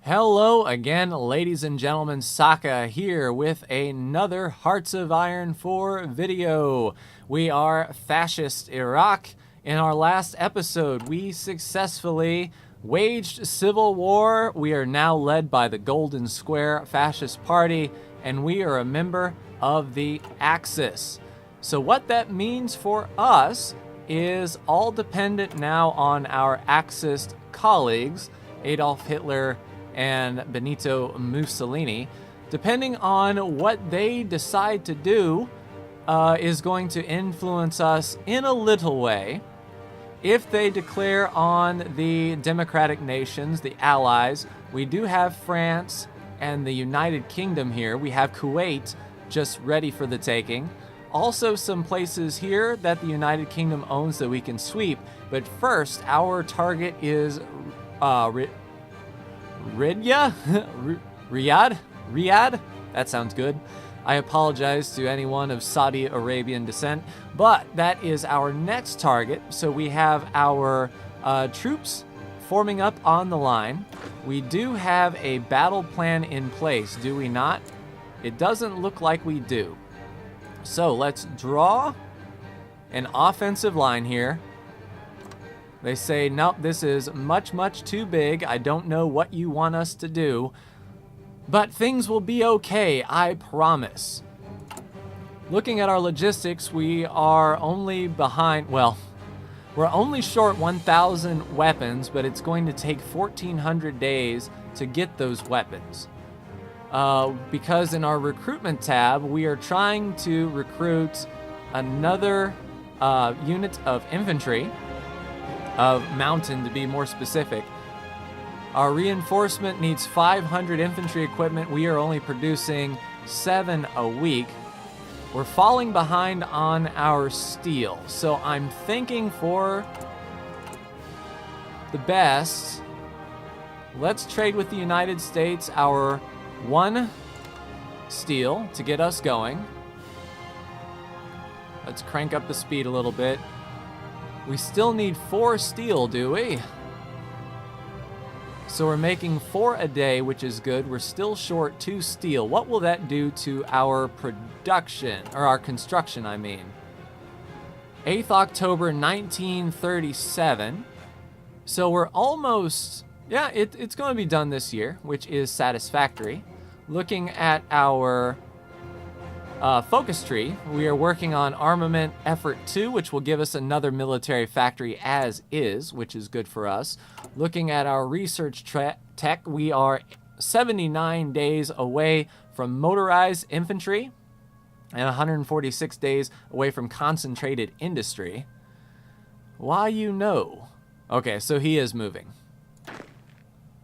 Hello again, ladies and gentlemen. Saka here with another Hearts of Iron 4 video. We are Fascist Iraq. In our last episode, we successfully waged civil war. We are now led by the Golden Square Fascist Party, and we are a member of the Axis. So what that means for us is all dependent now on our Axis colleagues, Adolf Hitler and Benito Mussolini. Depending on what they decide to do is going to influence us in a little way. If they declare on the democratic nations, the allies, we do have France and the United Kingdom here. We have Kuwait just ready for the taking. Also some places here that the United Kingdom owns that we can sweep. But first, our target is Riyadh? That sounds good. I apologize to anyone of Saudi Arabian descent, but that is our next target. So we have our troops forming up on the line. We do have a battle plan in place, do we not? It doesn't look like we do. So let's draw an offensive line here. They say, nope, this is much, much too big. I don't know what you want us to do, but things will be okay, I promise. Looking at our logistics, we are only behind, well, we're only short 1,000 weapons, but it's going to take 1,400 days to get those weapons. Because in our recruitment tab, we are trying to recruit another unit of infantry, of mountain to be more specific. Our reinforcement needs 500 infantry equipment. We are only producing 7 a week. We're falling behind on our steel. So I'm thinking for the best, let's trade with the United States our 1 steel to get us going. Let's crank up the speed a little bit. We still need 4 steel, do we? So we're making 4 a day, which is good. We're still short 2 steel. What will that do to our production, or our construction, I mean? 8th October 1937. So we're almost, yeah, it's going to be done this year, which is satisfactory. Looking at our focus tree, we are working on Armament Effort 2, which will give us another military factory as is, which is good for us. Looking at our research tech, we are 79 days away from motorized infantry and 146 days away from concentrated industry. Why, you know? Okay, so he is moving.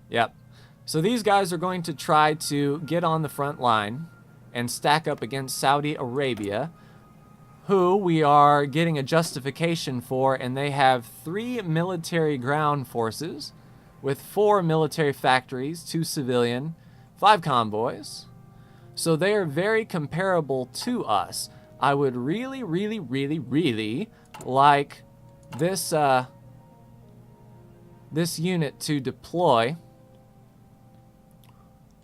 Yep. So these guys are going to try to get on the front line and stack up against Saudi Arabia, who we are getting a justification for, and they have 3 military ground forces with 4 military factories, 2 civilian, 5 convoys. So they are very comparable to us. I would really, really, really, really like this, this unit to deploy.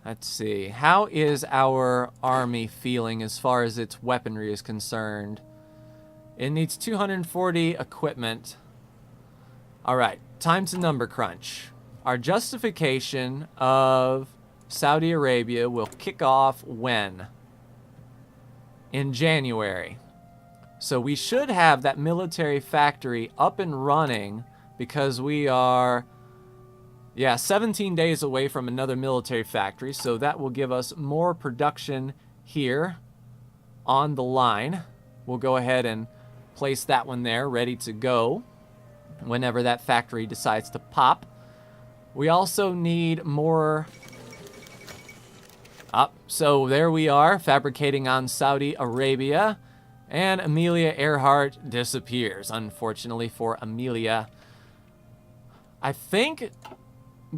Let's see. How is our army feeling as far as its weaponry is concerned? It needs 240 equipment. All right, time to number crunch. Our justification of Saudi Arabia will kick off when? In January. So we should have that military factory up and running because we are, yeah, 17 days away from another military factory, so that will give us more production here on the line. We'll go ahead and place that one there, ready to go whenever that factory decides to pop. We also need more up. So there we are, fabricating on Saudi Arabia, and Amelia Earhart disappears, unfortunately for Amelia. I think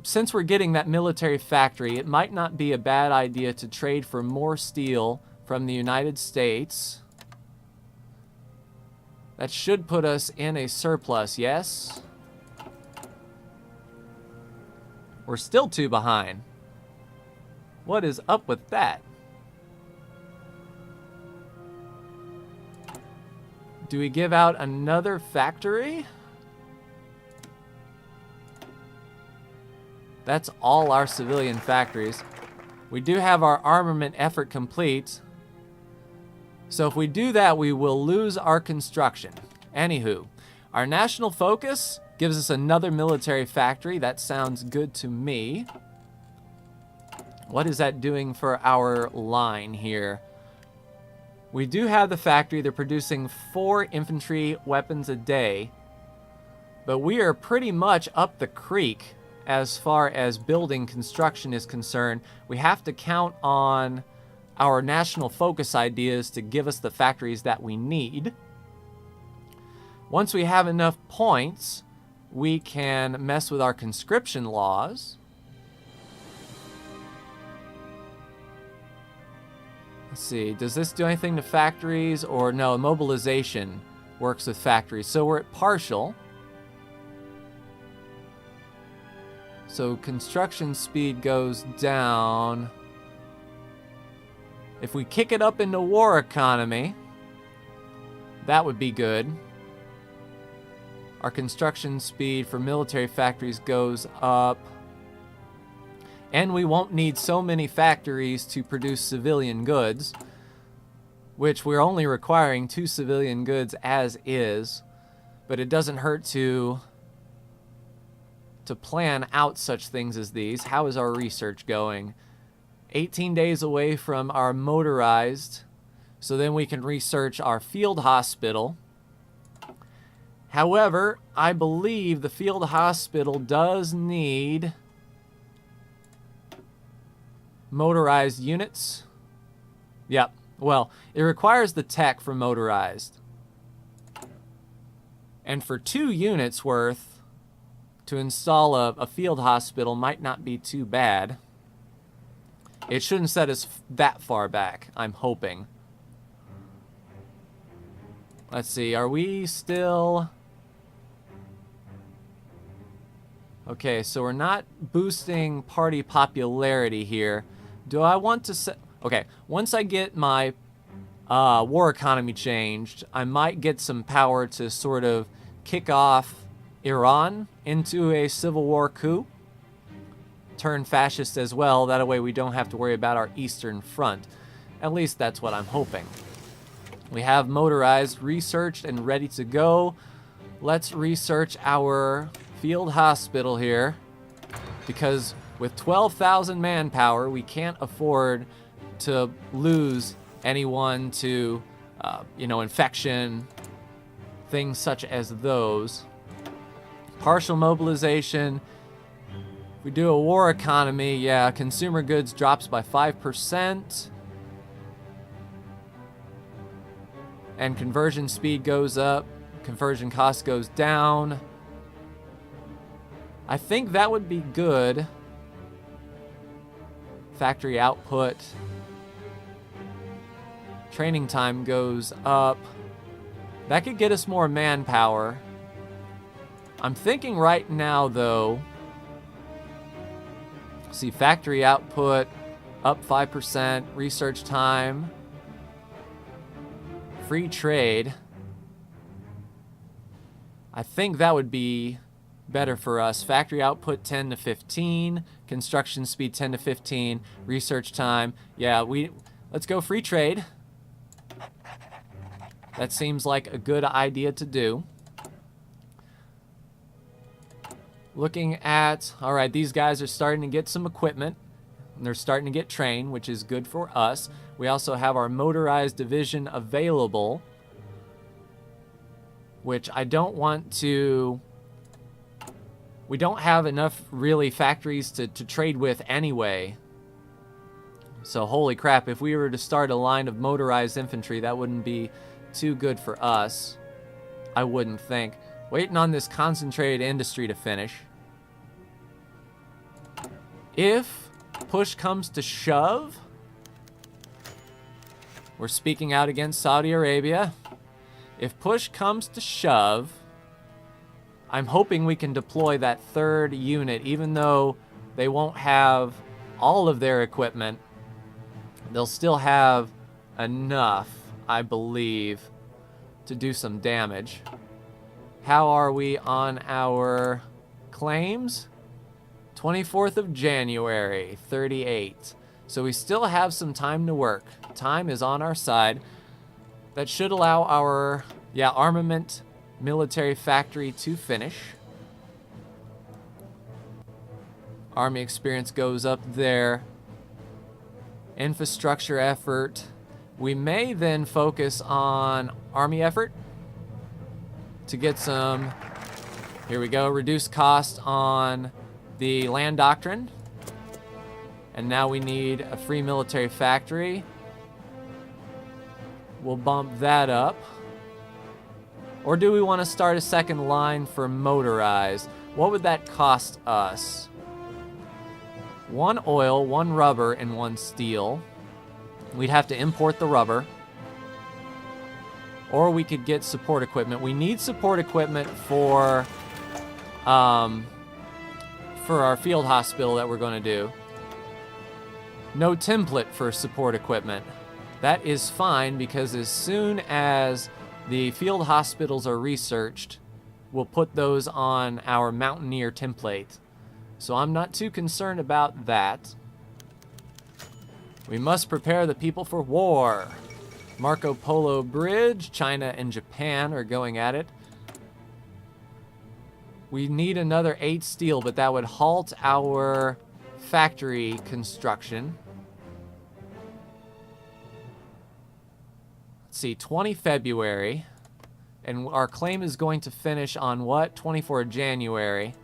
since we're getting that military factory, it might not be a bad idea to trade for more steel from the United States. That should put us in a surplus, yes? We're still 2 behind. What is up with that? Do we give out another factory? That's all our civilian factories. We do have our armament effort complete. So if we do that, we will lose our construction. Anywho, our national focus gives us another military factory. That sounds good to me. What is that doing for our line here? We do have the factory. They're producing 4 infantry weapons a day. But we are pretty much up the creek as far as building construction is concerned. We have to count on our national focus ideas to give us the factories that we need. Once we have enough points, we can mess with our conscription laws. Let's see, does this do anything to factories? Or no, mobilization works with factories. So we're at partial. So construction speed goes down. If we kick it up into war economy, that would be good. Our construction speed for military factories goes up. And we won't need so many factories to produce civilian goods, which we're only requiring 2 civilian goods as is. But it doesn't hurt to plan out such things as these. How is our research going? 18 days away from our motorized, so then we can research our field hospital. However, I believe the field hospital does need motorized units. Yep, well, it requires the tech for motorized. And for 2 units worth, to install a field hospital might not be too bad. It shouldn't set us that far back, I'm hoping. Let's see, are we still... Okay, so we're not boosting party popularity here. Do I want to set... Okay, once I get my war economy changed, I might get some power to sort of kick off Iran into a civil war coup. Turn fascist as well. That way we don't have to worry about our Eastern Front. At least that's what I'm hoping. We have motorized researched and ready to go. Let's research our field hospital here, because with 12,000 manpower, we can't afford to lose anyone to, infection, things such as those. Partial mobilization. If we do a war economy, yeah, consumer goods drops by 5%. And conversion speed goes up. Conversion cost goes down. I think that would be good. Factory output. Training time goes up. That could get us more manpower. I'm thinking right now, though, see, factory output up 5%, research time, free trade. I think that would be better for us. Factory output 10 to 15, construction speed 10 to 15, research time. Yeah, let's go free trade. That seems like a good idea to do. Looking at, all right, these guys are starting to get some equipment. And they're starting to get trained, which is good for us. We also have our motorized division available, which I don't want to... We don't have enough, really, factories to trade with anyway. So, holy crap, if we were to start a line of motorized infantry, that wouldn't be too good for us, I wouldn't think. Waiting on this concentrated industry to finish. If push comes to shove, we're speaking out against Saudi Arabia. If push comes to shove, I'm hoping we can deploy that 3rd unit, even though they won't have all of their equipment. They'll still have enough, I believe, to do some damage. How are we on our claims? 24th of January, 38. So we still have some time to work. Time is on our side. That should allow our, armament military factory to finish. Army experience goes up there. Infrastructure effort. We may then focus on army effort to get some, here we go, reduce cost on the land doctrine. And now we need a free military factory. We'll bump that up. Or do we want to start a second line for motorized? What would that cost us? 1 oil, 1 rubber, and 1 steel. We'd have to import the rubber. Or we could get support equipment. We need support equipment for our field hospital that we're going to do. No template for support equipment. That is fine, because as soon as the field hospitals are researched, we'll put those on our Mountaineer template. So I'm not too concerned about that. We must prepare the people for war. Marco Polo Bridge, China and Japan are going at it. We need another 8 steel, but that would halt our factory construction. Let's see, 20 February. And our claim is going to finish on what? 24 January.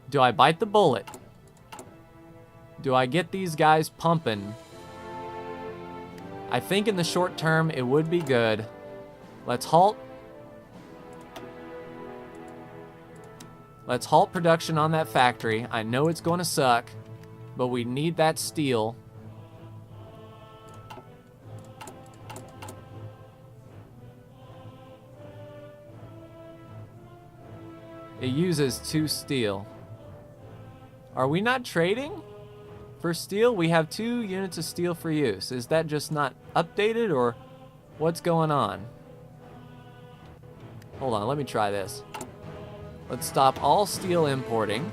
Do I bite the bullet? Do I get these guys pumping? I think in the short term it would be good. Let's halt. Let's halt production on that factory. I know it's going to suck, but we need that steel. It uses 2 steel. Are we not trading for steel? We have 2 units of steel for use. Is that just not updated, or what's going on? Hold on, let me try this. Let's stop all steel importing.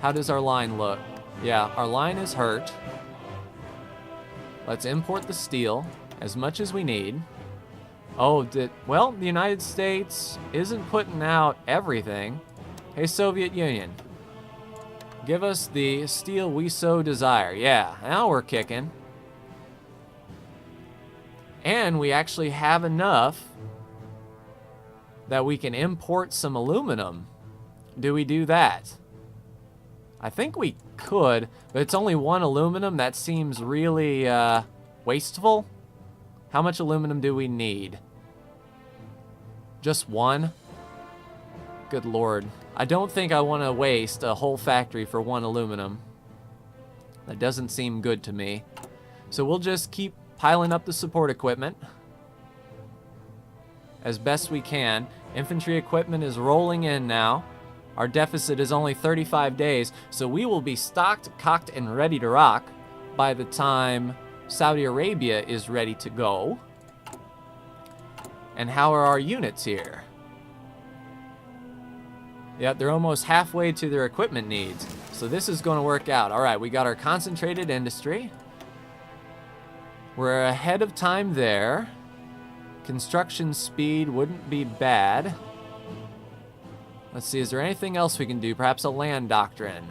How does our line look? Yeah, our line is hurt. Let's import the steel as much as we need. Oh, well, the United States isn't putting out everything. Hey, Soviet Union. Give us the steel we so desire. Yeah, now we're kicking. And we actually have enough that we can import some aluminum. Do we do that? I think we could, but it's only 1 aluminum. That seems really wasteful. How much aluminum do we need? Just 1? Good Lord. I don't think I want to waste a whole factory for 1 aluminum. That doesn't seem good to me. So we'll just keep piling up the support equipment as best we can. Infantry equipment is rolling in now. Our deficit is only 35 days, so we will be stocked, cocked, and ready to rock by the time Saudi Arabia is ready to go. And how are our units here? Yeah, they're almost halfway to their equipment needs. So this is going to work out. All right, we got our concentrated industry. We're ahead of time there. Construction speed wouldn't be bad. Let's see, is there anything else we can do? Perhaps a land doctrine.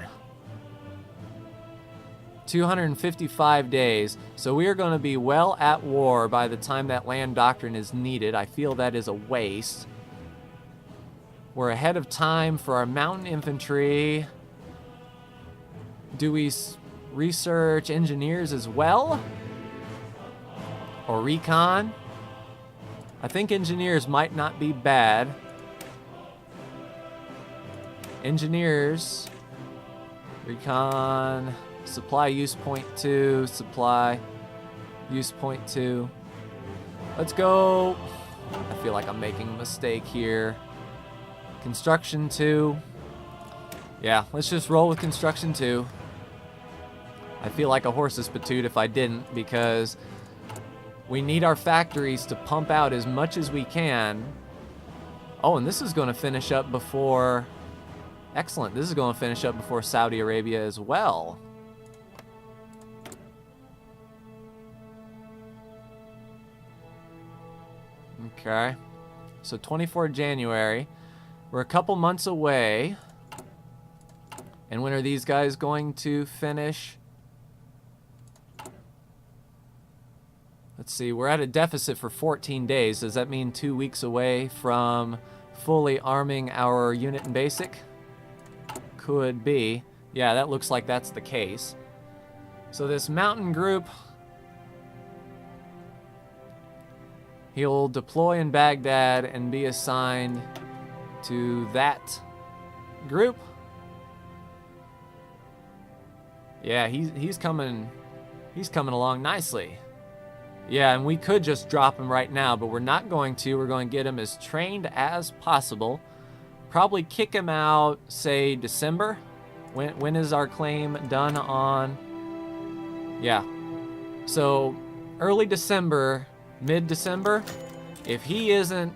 255 days. So we are going to be well at war by the time that land doctrine is needed. I feel that is a waste. We're ahead of time for our mountain infantry. Do we research engineers as well? Or recon? I think engineers might not be bad. Engineers. Recon. Supply use point 2. Supply use point 2. Let's go. I feel like I'm making a mistake here. Construction 2. Yeah, let's just roll with construction 2. I feel like a horse's patoot if I didn't, because we need our factories to pump out as much as we can. Oh, and this is going to finish up before... Excellent. This is going to finish up before Saudi Arabia as well. Okay. So 24 January. We're a couple months away. And when are these guys going to finish? Let's see. We're at a deficit for 14 days. Does that mean 2 weeks away from fully arming our unit and basic? Could be. Yeah, that looks like that's the case. So this mountain group, he'll deploy in Baghdad and be assigned to that group. Yeah, he's coming along nicely. Yeah, and we could just drop him right now, but we're not going to. We're going to get him as trained as possible. Probably kick him out, say, December. When is our claim done on? Yeah. So, early December, mid-December. If he isn't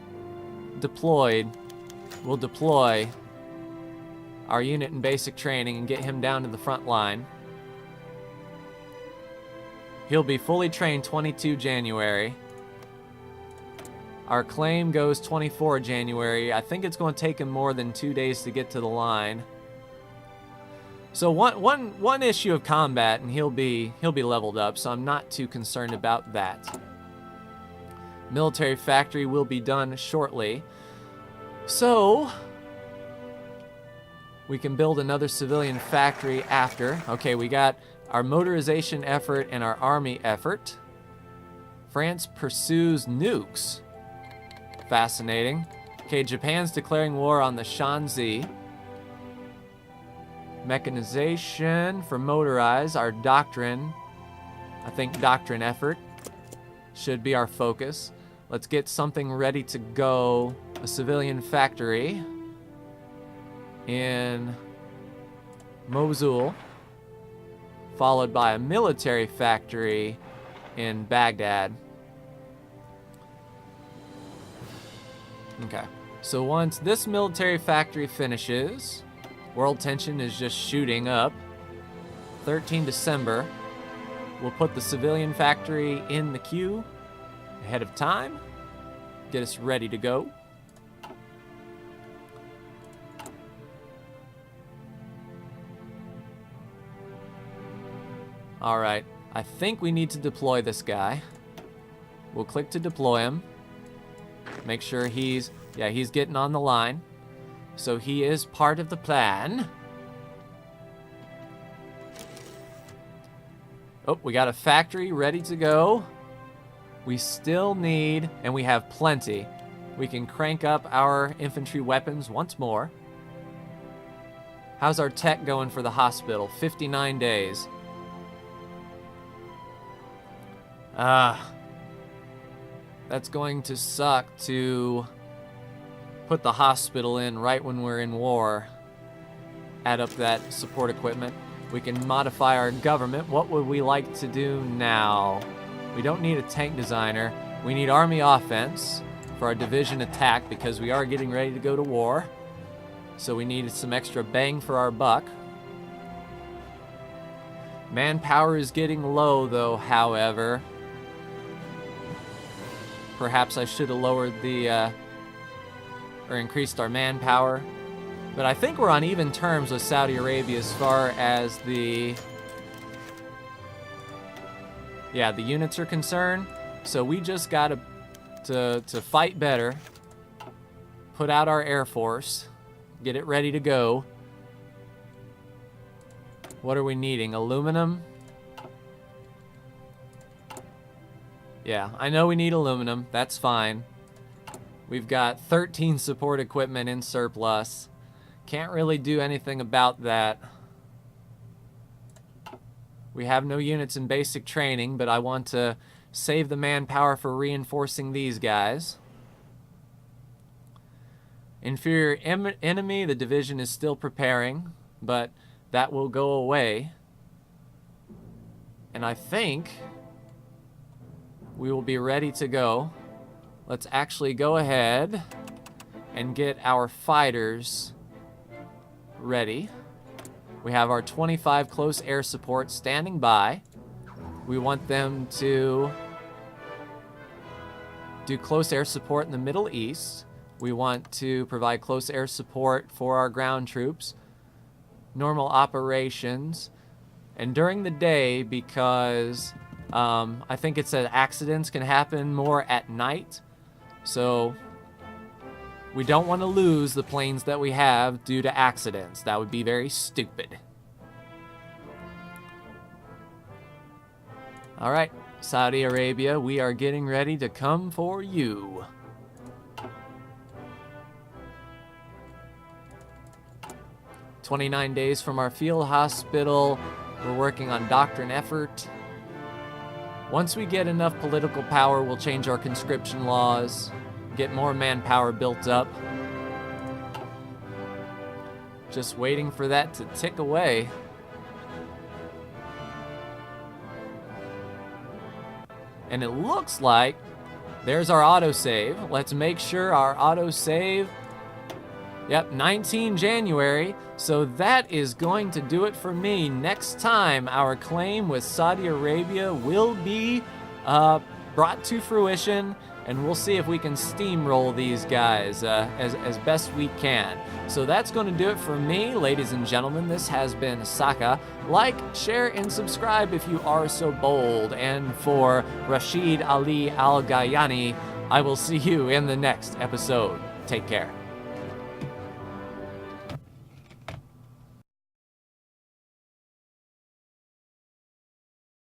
deployed, we'll deploy our unit in basic training and get him down to the front line. He'll be fully trained 22 January. Our claim goes 24 January. I think it's going to take him more than 2 days to get to the line. So one issue of combat, and he'll be leveled up, so I'm not too concerned about that. Military factory will be done shortly. So we can build another civilian factory after. Okay, we got our motorization effort and our army effort. France pursues nukes. Fascinating. Okay, Japan's declaring war on the Shanxi. Mechanization for motorized. Our doctrine, I think doctrine effort should be our focus. Let's get something ready to go. A civilian factory in Mosul, followed by a military factory in Baghdad. Okay, so once this military factory finishes, world tension is just shooting up. 13 December, we'll put the civilian factory in the queue ahead of time, get us ready to go. All right, I think we need to deploy this guy. We'll click to deploy him. Make sure he's getting on the line. So he is part of the plan. Oh, we got a factory ready to go. We still need, and we have plenty. We can crank up our infantry weapons once more. How's our tech going for the hospital? 59 days. That's going to suck to put the hospital in right when we're in war. Add up that support equipment. We can modify our government. What would we like to do now? We don't need a tank designer. We need army offense for our division attack because we are getting ready to go to war. So we need some extra bang for our buck. Manpower is getting low though, however. Perhaps I should have lowered the, or increased our manpower. But I think we're on even terms with Saudi Arabia as far as the units are concerned. So we just got to fight better, put out our Air Force, get it ready to go. What are we needing? Aluminum? Yeah, I know we need aluminum. That's fine. We've got 13 support equipment in surplus. Can't really do anything about that. We have no units in basic training, but I want to save the manpower for reinforcing these guys. Inferior enemy, the division is still preparing, but that will go away. And I think we will be ready to go. Let's actually go ahead and get our fighters ready. We have our 25 close air support standing by. We want them to do close air support in the Middle East. We want to provide close air support for our ground troops, normal operations, and during the day, because I think it said accidents can happen more at night. So we don't want to lose the planes that we have due to accidents. That would be very stupid. All right, Saudi Arabia, we are getting ready to come for you. "29 days from our field hospital. We're working on doctrine effort. Once we get enough political power, we'll change our conscription laws, get more manpower built up. Just waiting for that to tick away. And it looks like there's our autosave. Let's make sure our autosave. Yep, 19 January. So that is going to do it for me. Next time, our claim with Saudi Arabia will be brought to fruition, and we'll see if we can steamroll these guys as best we can. So that's going to do it for me, ladies and gentlemen. This has been Saka. Like, share, and subscribe if you are so bold. And for Rashid Ali Al Gayani, I will see you in the next episode. Take care.